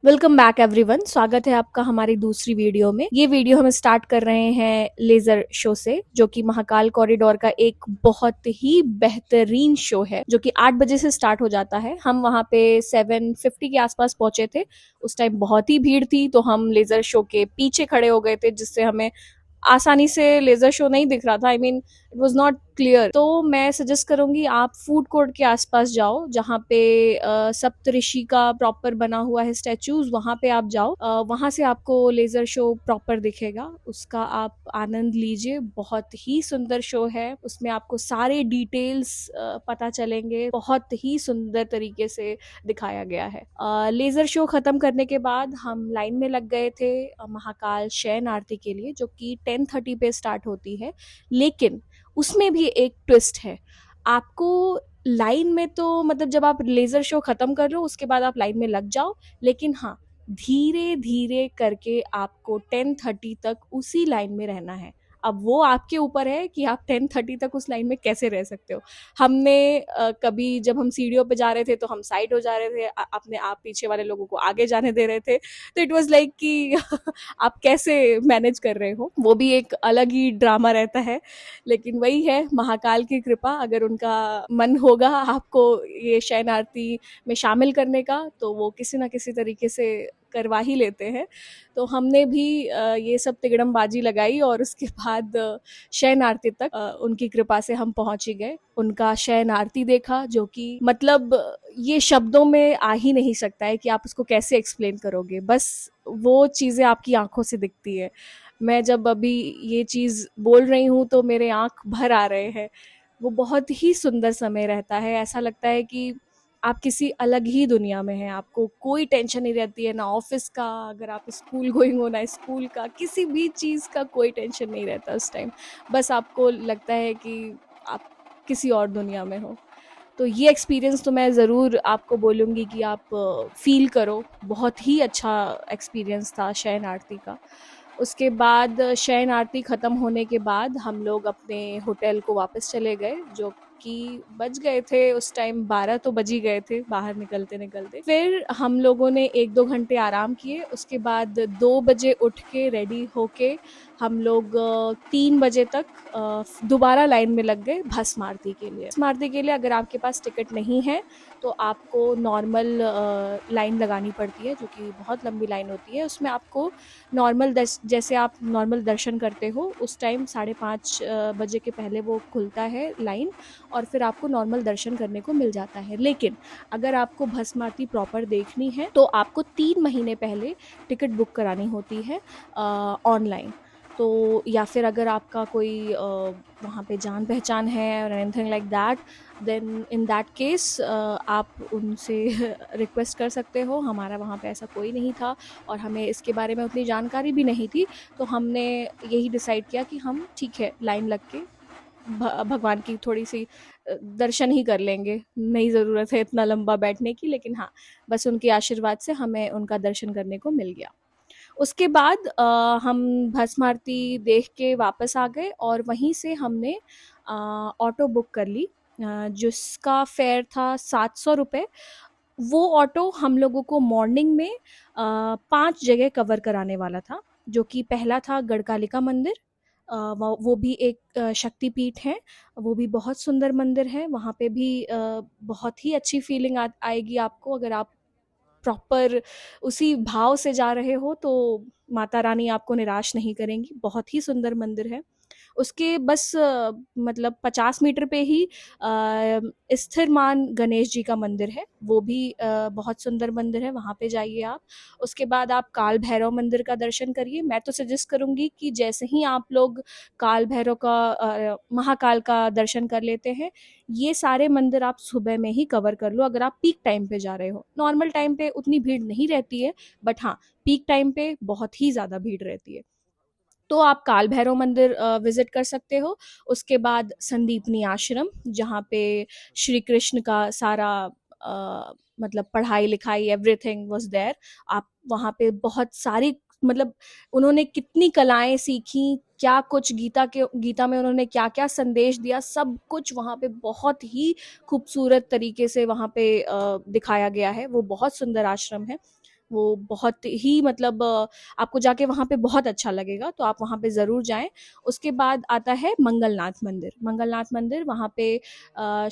Welcome back everyone. स्वागत है आपका हमारी दूसरी वीडियो में। ये वीडियो हम स्टार्ट कर रहे हैं लेजर शो से, जो कि महाकाल कॉरिडोर का एक बहुत ही बेहतरीन शो है, जो कि 8 बजे से स्टार्ट हो जाता है। हम वहाँ पे 7:50 के आसपास पहुंचे थे। उस टाइम बहुत ही भीड़ थी, तो हम लेजर शो के पीछे खड़े हो गए थे, जिससे हमें आसानी से लेजर शो नहीं दिख रहा था। I mean it was not clear. तो मैं सजेस्ट करूंगी आप फूड कोर्ट के आसपास जाओ, जहाँ पे सप्तऋषि का प्रॉपर बना हुआ है स्टैचूज, वहां पे आप जाओ। वहां से आपको लेजर शो प्रॉपर दिखेगा, उसका आप आनंद लीजिए। बहुत ही सुंदर शो है, उसमें आपको सारे डिटेल्स पता चलेंगे। बहुत ही सुंदर तरीके से दिखाया गया है। लेजर शो खत्म करने के बाद हम लाइन में लग गए थे महाकाल शयन आरती के लिए, जो कि 10:30 पे स्टार्ट होती है। लेकिन उसमें भी एक ट्विस्ट है। आपको लाइन में तो मतलब जब आप लेजर शो खत्म कर लो उसके बाद आप लाइन में लग जाओ, लेकिन हाँ, धीरे धीरे करके आपको 10:30 तक उसी लाइन में रहना है। अब वो आपके ऊपर है कि आप 10:30 तक उस लाइन में कैसे रह सकते हो। हमने कभी जब हम सीढ़ियों पे जा रहे थे तो हम साइड हो जा रहे थे, अपने आप पीछे वाले लोगों को आगे जाने दे रहे थे। तो इट वाज लाइक कि आप कैसे मैनेज कर रहे हो, वो भी एक अलग ही ड्रामा रहता है। लेकिन वही है, महाकाल की कृपा, अगर उनका मन होगा आपको ये शयन आरती में शामिल करने का, तो वो किसी ना किसी तरीके से करवा ही लेते हैं। तो हमने भी ये सब तिगड़मबाजी लगाई और उसके बाद शयन आरती तक उनकी कृपा से हम पहुंच ही गए। उनका शयन आरती देखा, जो कि मतलब ये शब्दों में आ ही नहीं सकता है कि आप उसको कैसे एक्सप्लेन करोगे। बस वो चीज़ें आपकी आंखों से दिखती है। मैं जब अभी ये चीज़ बोल रही हूँ तो मेरे आंख भर आ रहे हैं। वो बहुत ही सुंदर समय रहता है, ऐसा लगता है कि आप किसी अलग ही दुनिया में हैं। आपको कोई टेंशन नहीं रहती है, ना ऑफिस का, अगर आप स्कूल गोइंग हो, ना स्कूल का, किसी भी चीज़ का कोई टेंशन नहीं रहता उस टाइम। बस आपको लगता है कि आप किसी और दुनिया में हो। तो ये एक्सपीरियंस तो मैं ज़रूर आपको बोलूँगी कि आप फ़ील करो। बहुत ही अच्छा एक्सपीरियंस था शयन आरती का। उसके बाद शयन आरती ख़त्म होने के बाद हम लोग अपने होटल को वापस चले गए, जो कि बज गए थे उस टाइम 12 तो बज ही गए थे बाहर निकलते-निकलते। फिर हम लोगों ने 1-2 घंटे आराम किए, उसके बाद 2 बजे उठ के रेडी होके हम लोग 3 बजे तक दोबारा लाइन में लग गए भस्म आरती के लिए। भस्म आरती के लिए अगर आपके पास टिकट नहीं है तो आपको नॉर्मल लाइन लगानी पड़ती है, जो कि बहुत लंबी लाइन होती है। उसमें आपको नॉर्मल जैसे आप नॉर्मल दर्शन करते हो उस टाइम 5:30 बजे के पहले वो खुलता है लाइन, और फिर आपको नॉर्मल दर्शन करने को मिल जाता है। लेकिन अगर आपको भस्म आरती प्रॉपर देखनी है तो आपको 3 महीने पहले टिकट बुक करानी होती है ऑनलाइन। तो या फिर अगर आपका कोई वहाँ पे जान पहचान है और anything like that, then in that case आप उनसे रिक्वेस्ट कर सकते हो। हमारा वहाँ पे ऐसा कोई नहीं था और हमें इसके बारे में उतनी जानकारी भी नहीं थी। तो हमने यही डिसाइड किया कि हम ठीक है लाइन लग के भगवान की थोड़ी सी दर्शन ही कर लेंगे। नहीं ज़रूरत है इतना लंबा बैठने की, लेकिन हाँ, बस उनके आशीर्वाद से हमें उनका दर्शन करने को मिल गया। उसके बाद हम भस्म आरती देख के वापस आ गए और वहीं से हमने ऑटो बुक कर ली, जिसका फेयर था 700 रुपये। वो ऑटो हम लोगों को मॉर्निंग में 5 जगह कवर कराने वाला था, जो कि पहला था गढ़कालिका मंदिर। वो भी एक शक्तिपीठ है। वो भी बहुत सुंदर मंदिर है। वहाँ पे भी बहुत ही अच्छी फीलिंग आएगी आपको, अगर आप प्रॉपर उसी भाव से जा रहे हो तो माता रानी आपको निराश नहीं करेंगी। बहुत ही सुंदर मंदिर है। उसके बस मतलब 50 मीटर पे ही स्थिरमान गणेश जी का मंदिर है। वो भी बहुत सुंदर मंदिर है, वहाँ पे जाइए आप। उसके बाद आप काल भैरव मंदिर का दर्शन करिए। मैं तो सजेस्ट करूँगी कि जैसे ही आप लोग काल भैरव का महाकाल का दर्शन कर लेते हैं, ये सारे मंदिर आप सुबह में ही कवर कर लो, अगर आप पीक टाइम पे जा रहे हो। नॉर्मल टाइम पे उतनी भीड़ नहीं रहती है, बट हाँ, पीक टाइम पे बहुत ही ज़्यादा भीड़ रहती है। तो आप काल भैरव मंदिर विजिट कर सकते हो। उसके बाद संदीपनी आश्रम, जहाँ पे श्री कृष्ण का सारा मतलब पढ़ाई लिखाई एवरीथिंग वाज देयर। आप वहाँ पे बहुत सारी मतलब उन्होंने कितनी कलाएं सीखी, क्या कुछ गीता में उन्होंने क्या क्या संदेश दिया, सब कुछ वहाँ पे बहुत ही खूबसूरत तरीके से वहाँ पे दिखाया गया है। वो बहुत सुंदर आश्रम है। वो बहुत ही मतलब आपको जाके वहाँ पे बहुत अच्छा लगेगा, तो आप वहाँ पे ज़रूर जाएँ। उसके बाद आता है मंगलनाथ मंदिर। मंगलनाथ मंदिर वहाँ पे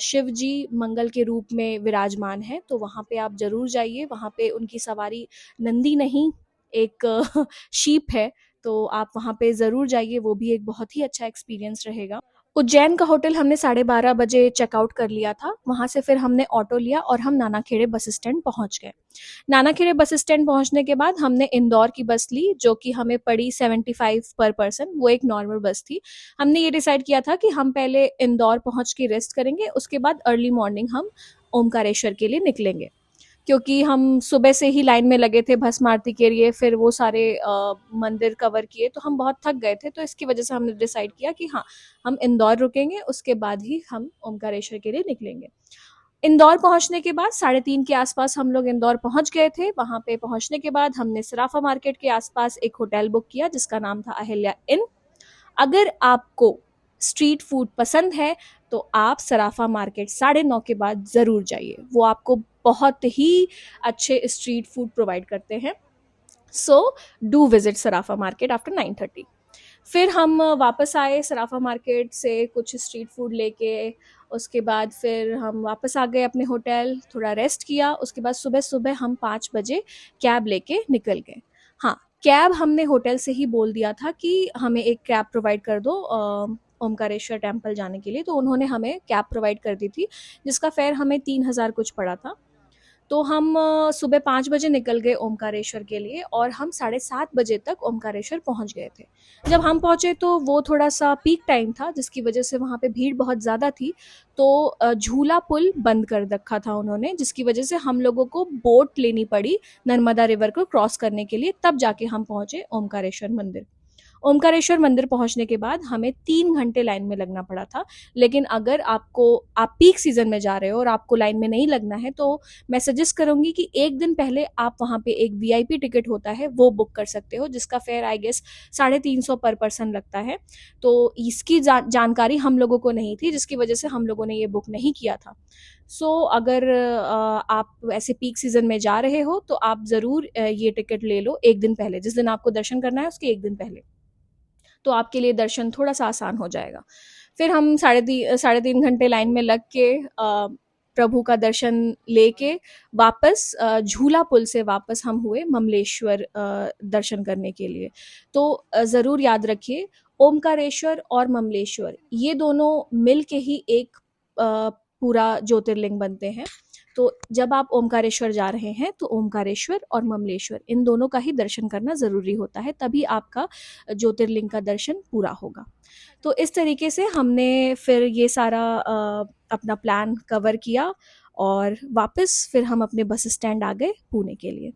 शिव जी मंगल के रूप में विराजमान हैं, तो वहाँ पे आप ज़रूर जाइए। वहाँ पे उनकी सवारी नंदी नहीं, एक शीप है, तो आप वहाँ पे ज़रूर जाइए, वो भी एक बहुत ही अच्छा एक्सपीरियंस रहेगा। उज्जैन का होटल हमने 12:30 बजे चेकआउट कर लिया था। वहाँ से फिर हमने ऑटो लिया और हम नानाखेड़े बस स्टैंड पहुँच गए। नानाखेड़े बस स्टैंड पहुँचने के बाद हमने इंदौर की बस ली, जो कि हमें पड़ी 75 पर पर्सन, वो एक नॉर्मल बस थी। हमने ये डिसाइड किया था कि हम पहले इंदौर पहुँच के रेस्ट करेंगे, उसके बाद अर्ली मॉर्निंग हम ओमकारेश्वर के लिए निकलेंगे। क्योंकि हम सुबह से ही लाइन में लगे थे भस्म आरती के लिए, फिर वो सारे मंदिर कवर किए, तो हम बहुत थक गए थे, तो इसकी वजह से हमने डिसाइड किया कि हाँ, हम इंदौर रुकेंगे, उसके बाद ही हम ओमकारेश्वर के लिए निकलेंगे। इंदौर पहुंचने के बाद 3:30 के आसपास हम लोग इंदौर पहुंच गए थे। वहां पे पहुंचने के बाद हमने सराफा मार्केट के आसपास एक होटल बुक किया जिसका नाम था अहिल्या इन। अगर आपको स्ट्रीट फूड पसंद है तो आप सराफा मार्केट 9:30 के बाद ज़रूर जाइए, वो आपको बहुत ही अच्छे स्ट्रीट फूड प्रोवाइड करते हैं। So do visit Sarafa market after 9:30। फिर हम वापस आए सराफा मार्केट से कुछ स्ट्रीट फूड लेके। उसके बाद फिर हम वापस आ गए अपने होटल, थोड़ा रेस्ट किया। उसके बाद सुबह सुबह हम 5 बजे कैब लेके निकल गए। हाँ, कैब हमने होटल से ही बोल दिया था कि हमें एक कैब प्रोवाइड कर दो ओमकारेश्वर टेम्पल जाने के लिए, तो उन्होंने हमें कैब प्रोवाइड कर दी थी, जिसका फेयर हमें 3,000 कुछ पड़ा था। तो हम सुबह 5 बजे निकल गए ओमकारेश्वर के लिए और हम 7:30 बजे तक ओमकारेश्वर पहुंच गए थे। जब हम पहुंचे तो वो थोड़ा सा पीक टाइम था, जिसकी वजह से वहाँ पे भीड़ बहुत ज़्यादा थी। तो झूला पुल बंद कर रखा था उन्होंने, जिसकी वजह से हम लोगों को बोट लेनी पड़ी नर्मदा रिवर को क्रॉस करने के लिए, तब जाके हम पहुंचे ओमकारेश्वर मंदिर। ओमकारेश्वर मंदिर पहुंचने के बाद हमें 3 घंटे लाइन में लगना पड़ा था। लेकिन अगर आप पीक सीजन में जा रहे हो और आपको लाइन में नहीं लगना है, तो मैं सजेस्ट करूंगी कि एक दिन पहले आप वहाँ पे एक वीआईपी टिकट होता है वो बुक कर सकते हो, जिसका फेयर आई गेस 350 पर पर्सन लगता है। तो इसकी जानकारी हम लोगों को नहीं थी, जिसकी वजह से हम लोगों ने ये बुक नहीं किया था। अगर आप ऐसे पीक सीजन में जा रहे हो तो आप ज़रूर ये टिकट ले लो एक दिन पहले, जिस दिन आपको दर्शन करना है उसके एक दिन पहले, तो आपके लिए दर्शन थोड़ा सा आसान हो जाएगा। फिर हम 3.5 घंटे लाइन में लग के प्रभु का दर्शन लेके वापस झूला पुल से वापस हम हुए ममलेश्वर दर्शन करने के लिए। तो ज़रूर याद रखिए, ओमकारेश्वर और ममलेश्वर ये दोनों मिल के ही एक पूरा ज्योतिर्लिंग बनते हैं। तो जब आप ओमकारेश्वर जा रहे हैं तो ओमकारेश्वर और ममलेश्वर इन दोनों का ही दर्शन करना ज़रूरी होता है, तभी आपका ज्योतिर्लिंग का दर्शन पूरा होगा। तो इस तरीके से हमने फिर ये सारा अपना प्लान कवर किया और वापस फिर हम अपने बस स्टैंड आ गए पुणे के लिए।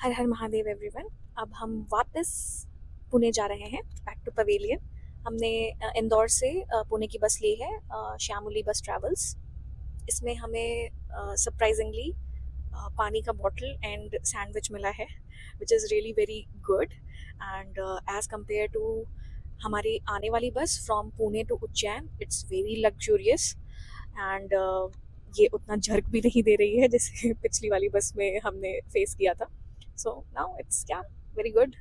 हर हर महादेव एवरीवन। अब हम वापस पुणे जा रहे हैं, बैक टू पवेलियन। हमने इंदौर से पुणे की बस ली है, श्यामली बस ट्रैवल्स। इसमें हमें सरप्राइजिंगली पानी का बॉटल एंड सैंडविच मिला है, which is really very good. And as compare to हमारी आने वाली bus from Pune to Ujjain, it's very luxurious. And ये उतना झर्क भी नहीं दे रही है जैसे पिछली वाली बस में हमने फेस किया था। So now it's very good.